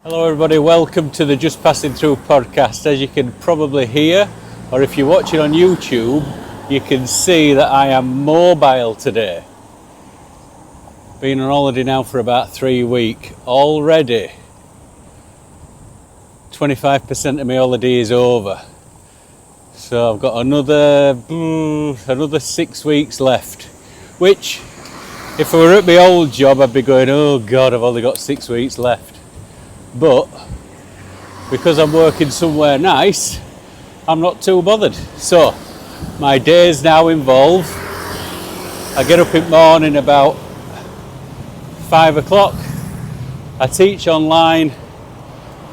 Hello everybody, welcome to the Just Passing Through podcast. As you can probably hear, or if you're watching on YouTube, you can see that I am mobile today. Been on holiday now for about 3 weeks. Already 25% of my holiday is over. So I've got another 6 weeks left. Which, if I were at my old job, I'd be going, oh God, I've only got 6 weeks left. But because I'm working somewhere nice, I'm not too bothered. So my days now involve, I get up in the morning about 5 o'clock. I teach online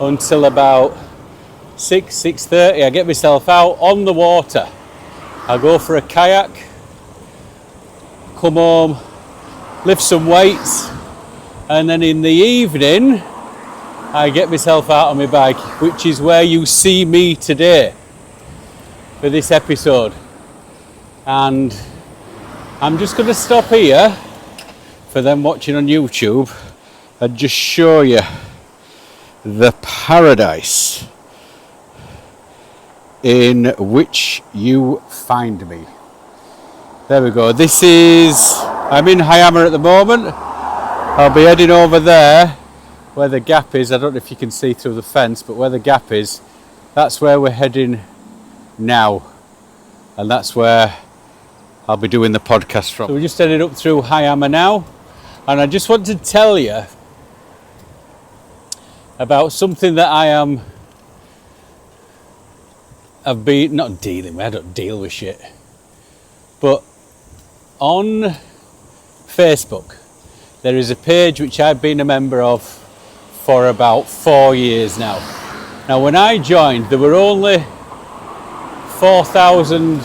until about 6:30. I get myself out on the water. I go for a kayak, come home, lift some weights, and then in the evening I get myself out on my bike, which is where you see me today for this episode. And I'm just going to stop here for them watching on YouTube and just show you the paradise in which you find me. There we go. I'm in Hayama at the moment. I'll be heading over there where the gap is. I don't know if you can see through the fence, but where the gap is, that's where we're heading now. And that's where I'll be doing the podcast from. So we're just heading up through Hayama now. And I just want to tell you about something that I've been not dealing with. I don't deal with shit. But on Facebook, there is a page which I've been a member of for about 4 years now. Now, when I joined, there were only 4,000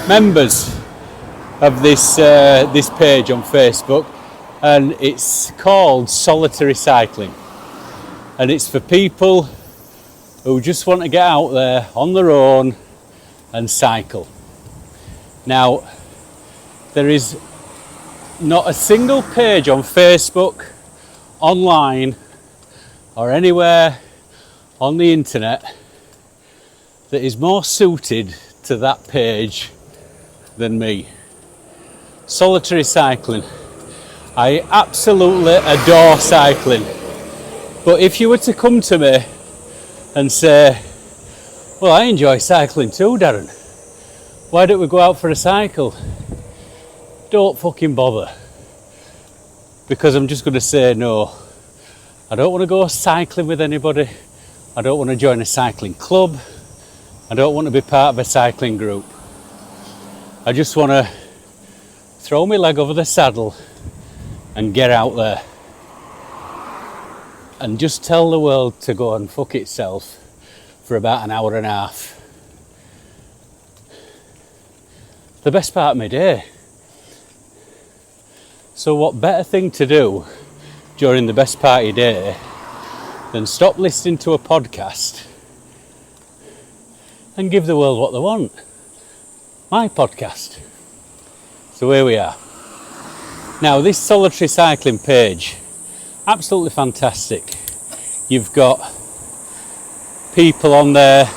members of this page on Facebook, and it's called Solitary Cycling, and it's for people who just want to get out there on their own and cycle. Now, there is not a single page on Facebook, online, or anywhere on the internet that is more suited to that page than me. Solitary cycling. I absolutely adore cycling. But if you were to come to me and say, well, I enjoy cycling too, Darren, why don't we go out for a cycle? Don't fucking bother. Because I'm just going to say no. I don't want to go cycling with anybody. I don't want to join a cycling club. I don't want to be part of a cycling group. I just want to throw my leg over the saddle and get out there. And just tell the world to go and fuck itself for about an hour and a half. The best part of my day. So what better thing to do during the best part of your day than stop listening to a podcast and give the world what they want? My podcast. So here we are. Now, this solitary cycling page, absolutely fantastic. You've got people on there,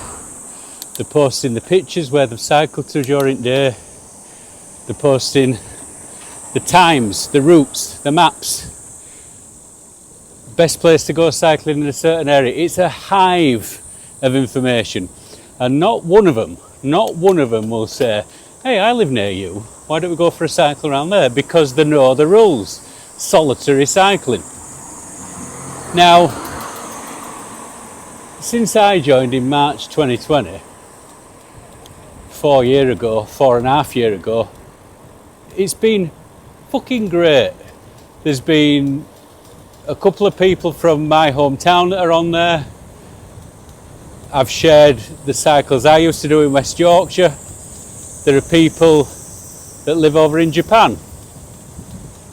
they're posting the pictures where they've cycled to during the day, they're posting the times, the routes, the maps, best place to go cycling in a certain area. It's a hive of information, and not one of them will say, hey, I live near you, why don't we go for a cycle around there? Because they know the rules. Solitary cycling. Now, since I joined in March 2020, 4.5 years ago, it's been fucking great. There's been a couple of people from my hometown that are on there. I've shared the cycles I used to do in West Yorkshire. There are people that live over in Japan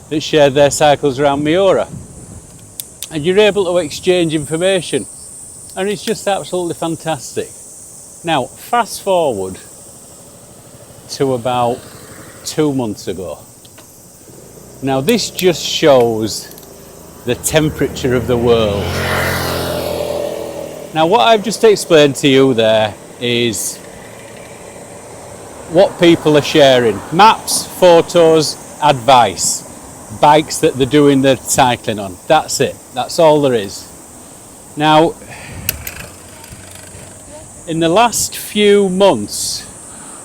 that share their cycles around Miura. And you're able to exchange information. And it's just absolutely fantastic. Now, fast forward to about 2 months ago. Now, this just shows the temperature of the world. Now, what I've just explained to you there is what people are sharing. Maps, photos, advice, bikes that they're doing their cycling on. That's it. That's all there is. Now, in the last few months,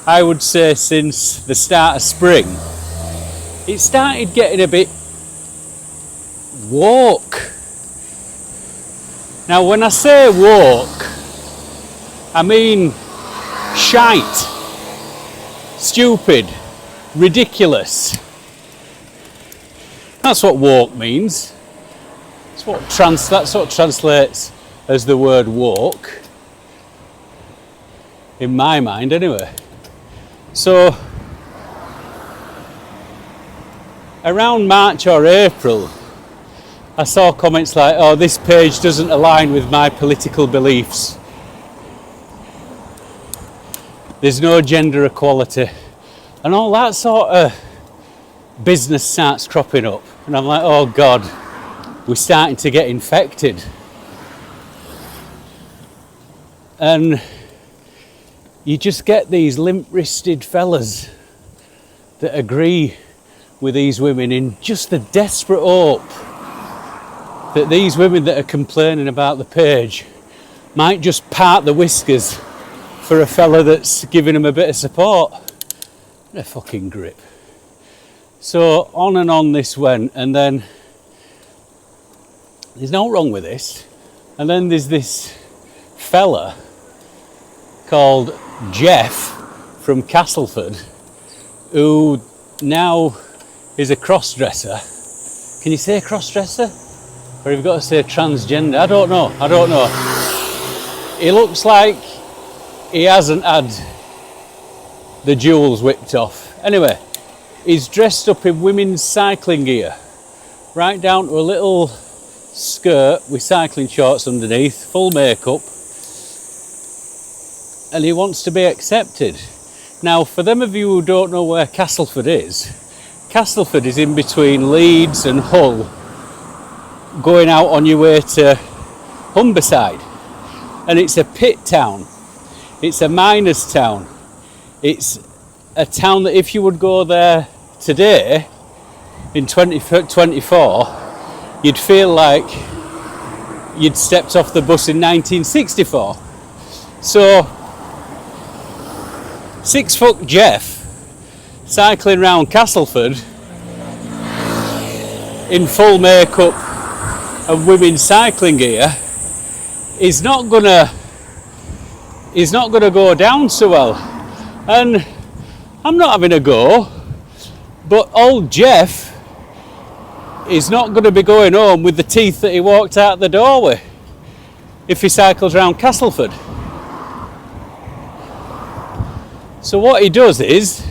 I would say since the start of spring, it started getting a bit woke. Now, when I say woke, I mean shite, stupid, ridiculous. That's what woke means. That's what translates as the word woke, in my mind anyway. So around March or April, I saw comments like, oh, this page doesn't align with my political beliefs. There's no gender equality. And all that sort of business starts cropping up. And I'm like, oh God, we're starting to get infected. And you just get these limp-wristed fellas that agree with these women in just the desperate hope that these women that are complaining about the page might just part the whiskers for a fella that's giving them a bit of support. What a fucking grip. So on and on this went, and then there's no wrong with this. And then there's this fella called Jeff from Castleford, who now is a cross-dresser. Can you say cross-dresser? Or have you got to say transgender? I don't know. He looks like he hasn't had the jewels whipped off. Anyway, he's dressed up in women's cycling gear, right down to a little skirt with cycling shorts underneath, full makeup, and he wants to be accepted. Now, for them of you who don't know where Castleford is in between Leeds and Hull, going out on your way to Humberside, and it's a pit town, it's a miners town, it's a town that if you would go there today in 2024, you'd feel like you'd stepped off the bus in 1964. So 6 foot Jeff cycling around Castleford in full makeup and women's cycling gear is not gonna go down so well. And I'm not having a go, but old Jeff is not going to be going home with the teeth that he walked out the door with if he cycles around Castleford. So what he does is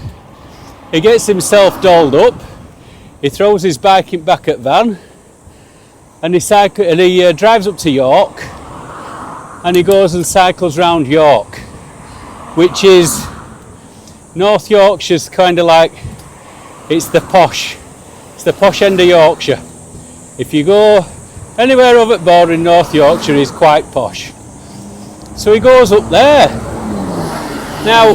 he gets himself dolled up, he throws his bike in back at van, and he drives up to York, and he goes and cycles round York, which is North Yorkshire's kind of like, it's the posh end of Yorkshire. If you go anywhere over the border in North Yorkshire is quite posh. So he goes up there. Now,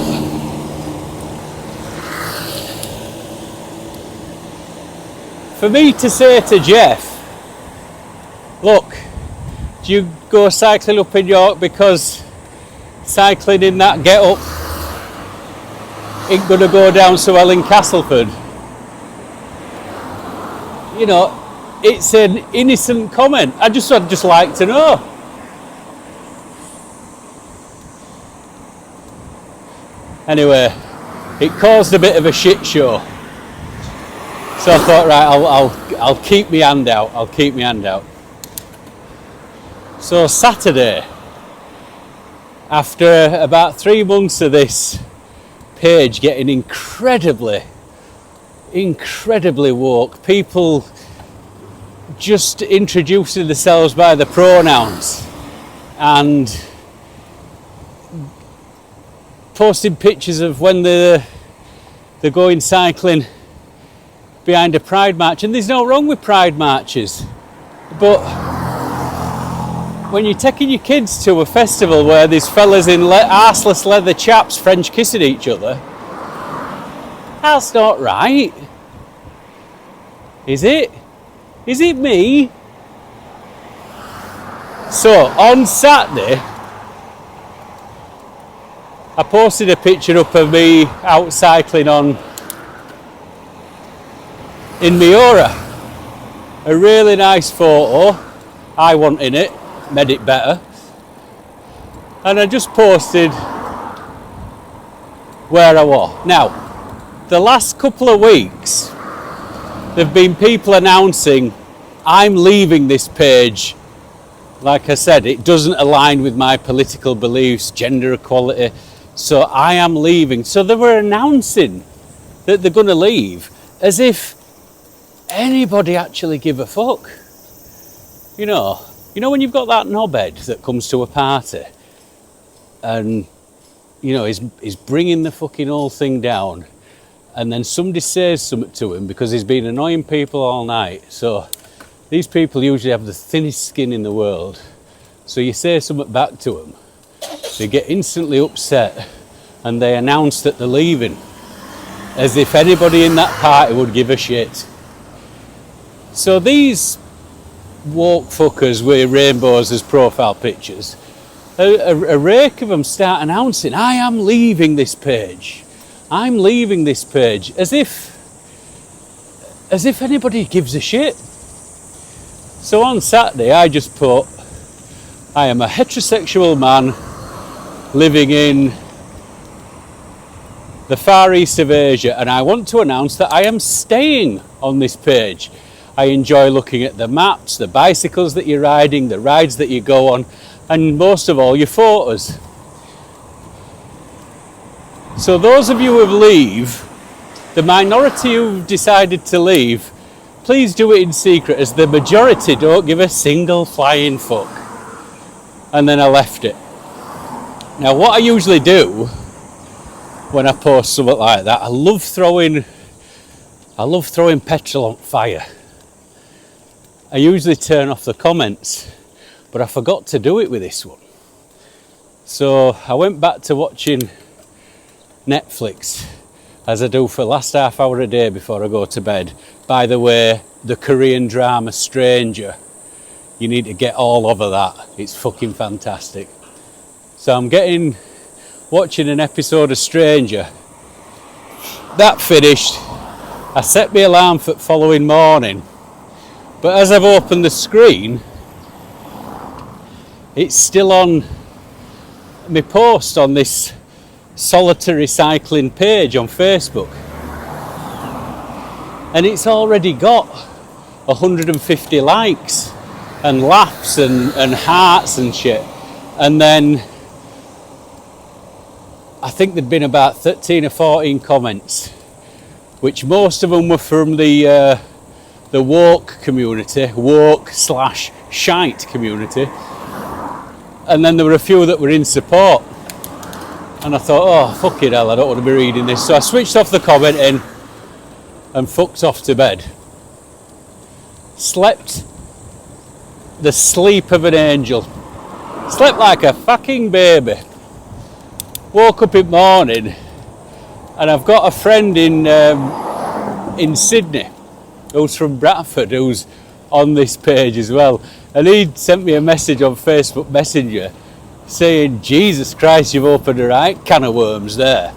for me to say to Jeff, look, do you go cycling up in York because cycling in that get-up ain't going to go down so well in Castleford? You know, it's an innocent comment. I'd just like to know. Anyway, it caused a bit of a shit show. So I thought, right, I'll keep my hand out. So Saturday, after about 3 months of this page getting incredibly woke, people just introducing themselves by the pronouns and posting pictures of when they're going cycling behind a pride march. And there's no wrong with pride marches. But when you're taking your kids to a festival where there's fellas in arseless leather chaps French kissing each other, that's not right. Is it? Is it me? So on Saturday, I posted a picture up of me out cycling in Miura. A really nice photo. I want in it, made it better. And I just posted where I was. Now, the last couple of weeks, there've been people announcing, I'm leaving this page. Like I said, it doesn't align with my political beliefs, gender equality, so I am leaving. So they were announcing that they're going to leave, as if anybody actually give a fuck. You know when you've got that knobhead that comes to a party and, he's bringing the fucking whole thing down, and then somebody says something to him because he's been annoying people all night. So these people usually have the thinnest skin in the world. So you say something back to them, they get instantly upset and they announce that they're leaving, as if anybody in that party would give a shit. So these woke fuckers with rainbows as profile pictures, a rake of them start announcing, I am leaving this page. I'm leaving this page, as if anybody gives a shit. So on Saturday, I just put, I am a heterosexual man living in the Far East of Asia, and I want to announce that I am staying on this page. I enjoy looking at the maps, the bicycles that you're riding, the rides that you go on, and most of all, your photos. So those of you who leave, the minority who've decided to leave, please do it in secret, as the majority don't give a single flying fuck. And then I left it. Now what I usually do when I post something like that, I love throwing petrol on fire. I usually turn off the comments, but I forgot to do it with this one. So I went back to watching Netflix, as I do for the last half hour a day before I go to bed. By the way, the Korean drama Stranger, you need to get all over that. It's fucking fantastic. So I'm watching an episode of Stranger. That finished. I set my alarm for the following morning, but as I've opened the screen, it's still on my post on this solitary cycling page on Facebook, and it's already got 150 likes and laughs and hearts and shit. And then I think there'd been about 13 or 14 comments, which most of them were from the woke community, woke/shite community, and then there were a few that were in support. And I thought, oh, fucking hell, I don't want to be reading this. So I switched off the commenting and fucked off to bed. Slept the sleep of an angel. Slept like a fucking baby. Woke up in the morning, and I've got a friend in Sydney who's from Bradford, who's on this page as well. And he'd sent me a message on Facebook Messenger saying, Jesus Christ, you've opened a right can of worms there.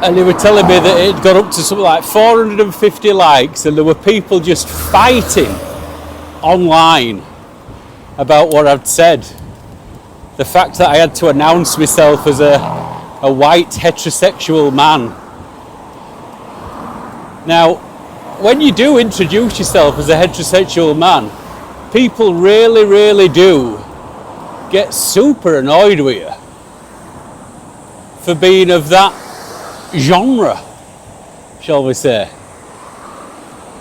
And they were telling me that it got up to something like 450 likes, and there were people just fighting online about what I'd said. The fact that I had to announce myself as a white heterosexual man. Now, when you do introduce yourself as a heterosexual man, people really, really do get super annoyed with you for being of that genre, shall we say.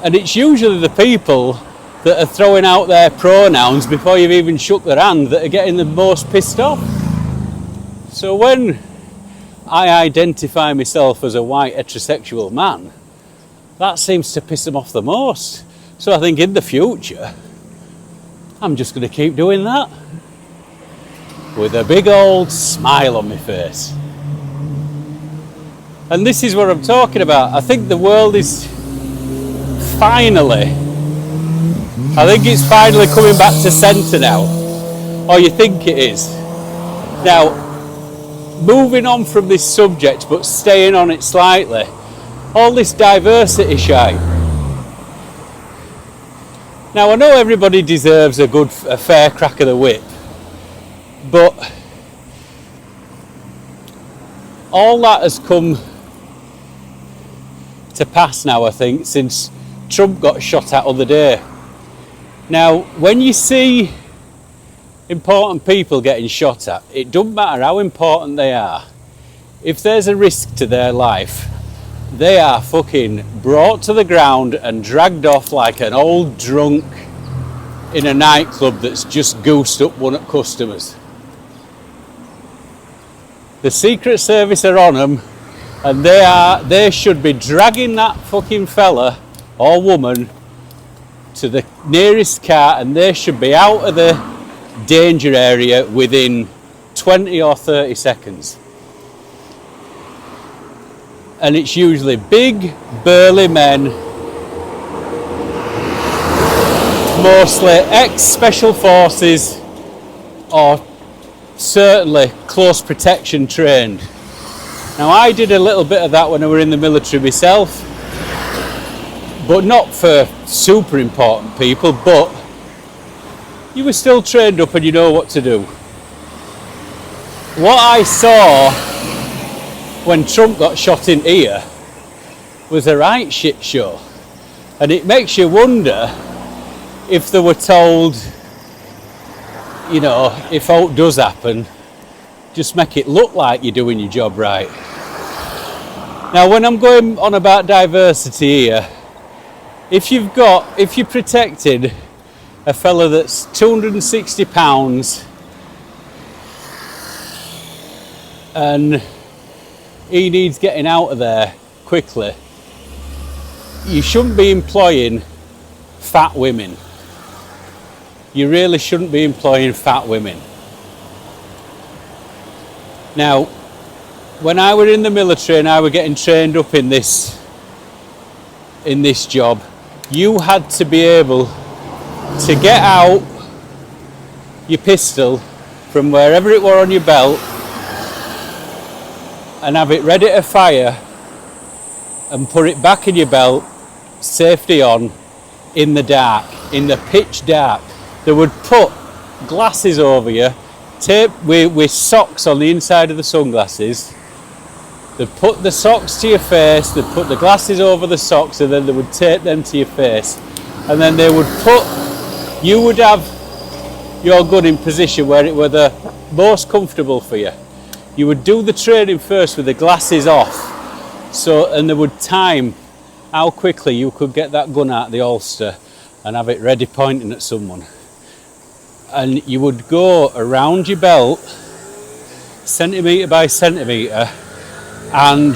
And it's usually the people that are throwing out their pronouns before you've even shook their hand that are getting the most pissed off. So when I identify myself as a white heterosexual man, that seems to piss them off the most. So I think in the future, I'm just going to keep doing that with a big old smile on my face. And this is what I'm talking about. I think the world is finally, it's finally coming back to centre now. Or you think it is. Now, moving on from this subject, but staying on it slightly, all this diversity shite. Now, I know everybody deserves a fair crack of the whip, but all that has come to pass now, I think, since Trump got shot at the other day. Now, when you see important people getting shot at, it doesn't matter how important they are. If there's a risk to their life, they are fucking brought to the ground and dragged off like an old drunk in a nightclub that's just goosed up one of customers. The Secret Service are on them, and they should be dragging that fucking fella or woman to the nearest car, and they should be out of the danger area within 20 or 30 seconds. And it's usually big, burly men, mostly ex-special forces or certainly close protection trained. Now, I did a little bit of that when I were in the military myself, but not for super important people, but you were still trained up and you know what to do. What I saw when Trump got shot in here was a right shit show. And it makes you wonder if they were told, you know, if out does happen, just make it look like you're doing your job right. Now, when I'm going on about diversity here, if you're protecting a fella that's 260 pounds and he needs getting out of there quickly, you shouldn't be employing fat women. You really shouldn't be employing fat women. Now, when I were in the military and I were getting trained up in this job, you had to be able to get out your pistol from wherever it were on your belt and have it ready to fire and put it back in your belt, safety on, in the dark, in the pitch dark. They would put glasses over you, tape with socks on the inside of the sunglasses. They'd put the socks to your face, they'd put the glasses over the socks, and then they would tape them to your face. And then they would you would have your gun in position where it were the most comfortable for you. You would do the training first with the glasses off, and they would time how quickly you could get that gun out of the holster and have it ready pointing at someone. And you would go around your belt, centimetre by centimetre, and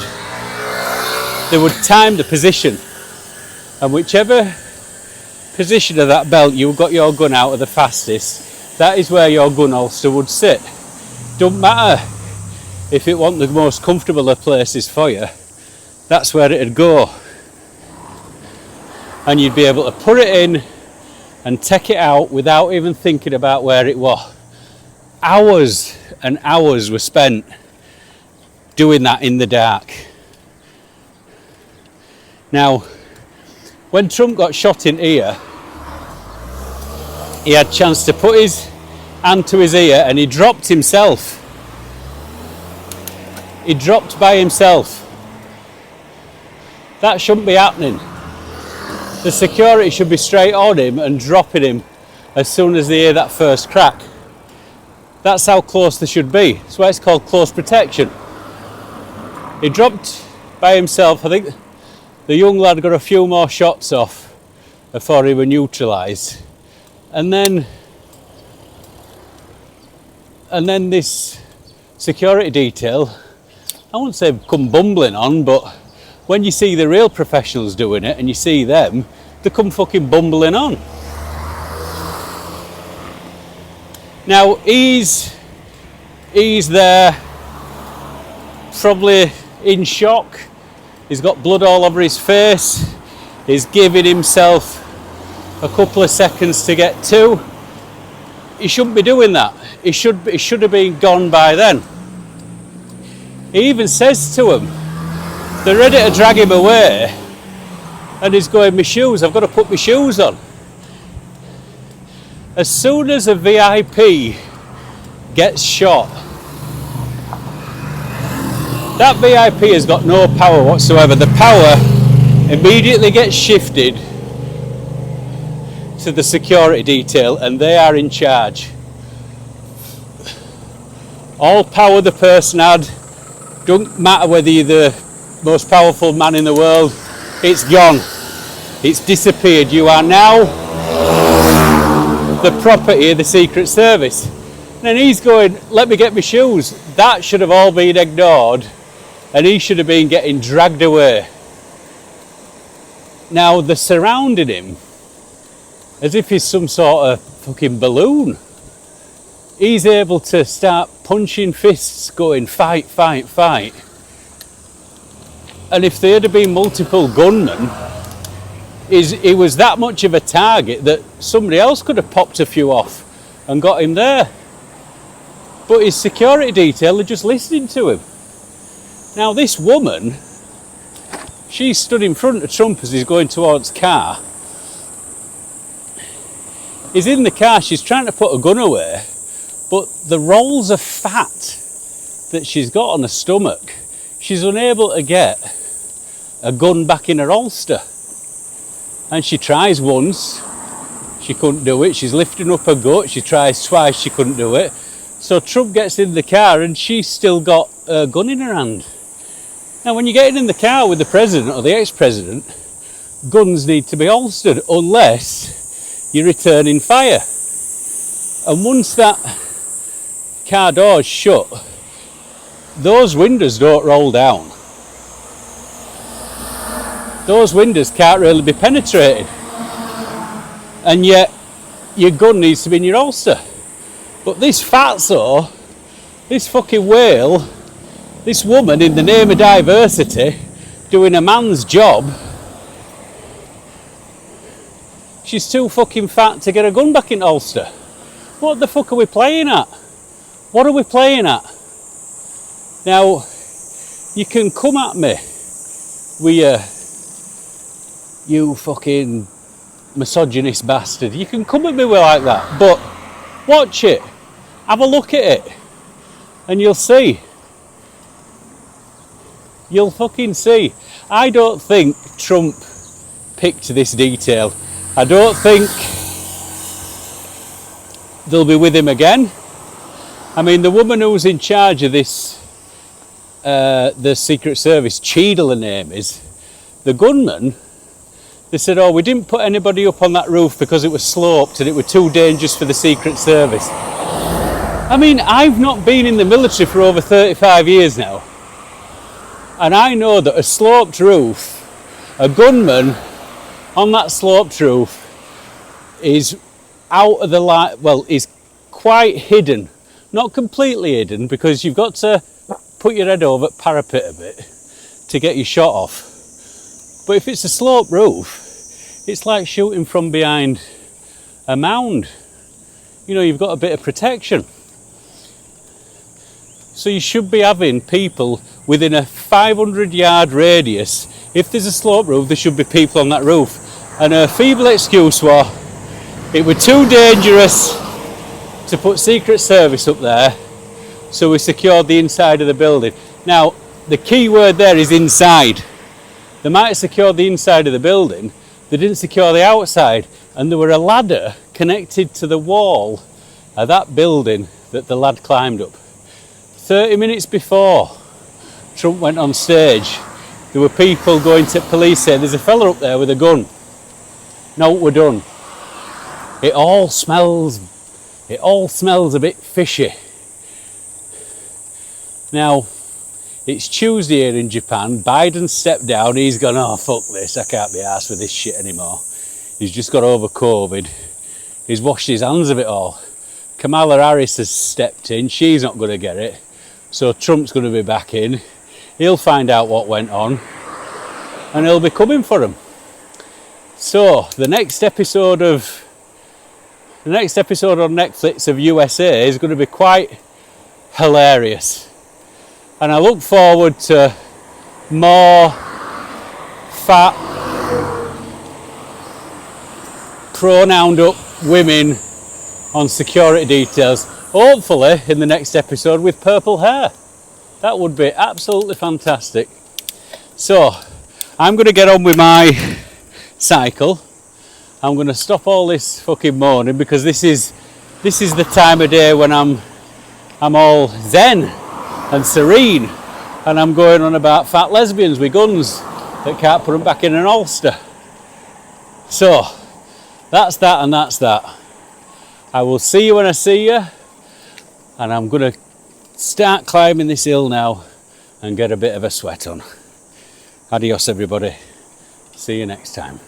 they would time the position. And whichever position of that belt you got your gun out of the fastest, that is where your gun holster would sit. Don't matter if it wasn't the most comfortable of places for you, that's where it'd go. And you'd be able to put it in and take it out without even thinking about where it was. Hours and hours were spent doing that in the dark. Now, when Trump got shot in ear, he had a chance to put his hand to his ear and he dropped himself. He dropped by himself. That shouldn't be happening. The security should be straight on him and dropping him as soon as they hear that first crack. That's how close they should be. That's why it's called close protection. He dropped by himself. I think the young lad got a few more shots off before he was neutralised. And then this security detail, I wouldn't say come bumbling on, but when you see the real professionals doing it and you see them, they come fucking bumbling on. Now he's there, probably in shock. He's got blood all over his face. He's giving himself a couple of seconds to get to. He shouldn't be doing that. He should have been gone by then. He even says to him, they're ready to drag him away, and he's going, my shoes, I've got to put my shoes on. As soon as a VIP gets shot, that VIP has got no power whatsoever. The power immediately gets shifted to the security detail, and they are in charge. All power the person had, don't matter whether you're the most powerful man in the world, it's gone. It's disappeared. You are now the property of the Secret Service. And then he's going, let me get my shoes. That should have all been ignored, and he should have been getting dragged away. Now they're surrounding him as if he's some sort of fucking balloon. He's able to start punching fists, going fight, fight, fight. And if there had been multiple gunmen, he was that much of a target that somebody else could have popped a few off and got him there. But his security detail are just listening to him. Now this woman, she stood in front of Trump as he's going towards car. He's in the car, she's trying to put a gun away, but the rolls of fat that she's got on her stomach, she's unable to get a gun back in her holster. And she tries once, she couldn't do it. She's lifting up her gut, she tries twice, she couldn't do it. So Trump gets in the car and she's still got a gun in her hand. Now when you're getting in the car with the president or the ex-president, guns need to be holstered unless you're returning fire. And once that car door's shut, those windows don't roll down. Those windows can't really be penetrated. And yet your gun needs to be in your holster. But this fatso, this fucking whale, this woman in the name of diversity, doing a man's job, she's too fucking fat to get a gun back in holster. What the fuck are we playing at? What are we playing at? Now, you can come at me with you fucking misogynist bastard. You can come at me with like that, but watch it. Have a look at it. And you'll see. You'll fucking see. I don't think Trump picked this detail. I don't think they'll be with him again. I mean, the woman who's in charge of this, the Secret Service, Cheadle her name is, the gunman, they said, oh, we didn't put anybody up on that roof because it was sloped and it was too dangerous for the Secret Service. I mean, I've not been in the military for over 35 years now. And I know that a sloped roof, a gunman on that sloped roof is out of the light, well, is quite hidden. Not completely hidden, because you've got to put your head over the parapet a bit to get your shot off. But if it's a sloped roof, it's like shooting from behind a mound. You know, you've got a bit of protection. So you should be having people within a 500-yard radius. If there's a sloped roof, there should be people on that roof. And her feeble excuse was, it was too dangerous to put Secret Service up there, so we secured the inside of the building. Now, the key word there is inside. They might have secured the inside of the building, they didn't secure the outside, and there were a ladder connected to the wall of that building that the lad climbed up. 30 minutes before Trump went on stage, there were people going to police saying, there's a fella up there with a gun. No, we're done. It all smells a bit fishy. Now, it's Tuesday here in Japan. Biden stepped down. He's gone, oh, fuck this. I can't be arsed with this shit anymore. He's just got over COVID. He's washed his hands of it all. Kamala Harris has stepped in. She's not going to get it. So Trump's going to be back in. He'll find out what went on. And he'll be coming for him. So the next episode on Netflix of USA is going to be quite hilarious. And I look forward to more fat, pronouned up women on security details, hopefully in the next episode with purple hair. That would be absolutely fantastic. So I'm going to get on with my cycle. I'm going to stop all this fucking moaning because this is the time of day when I'm all zen and serene, and I'm going on about fat lesbians with guns that can't put them back in an holster. So that's that, and that's that. I will see you when I see you, and I'm going to start climbing this hill now and get a bit of a sweat on. Adios everybody. See you next time.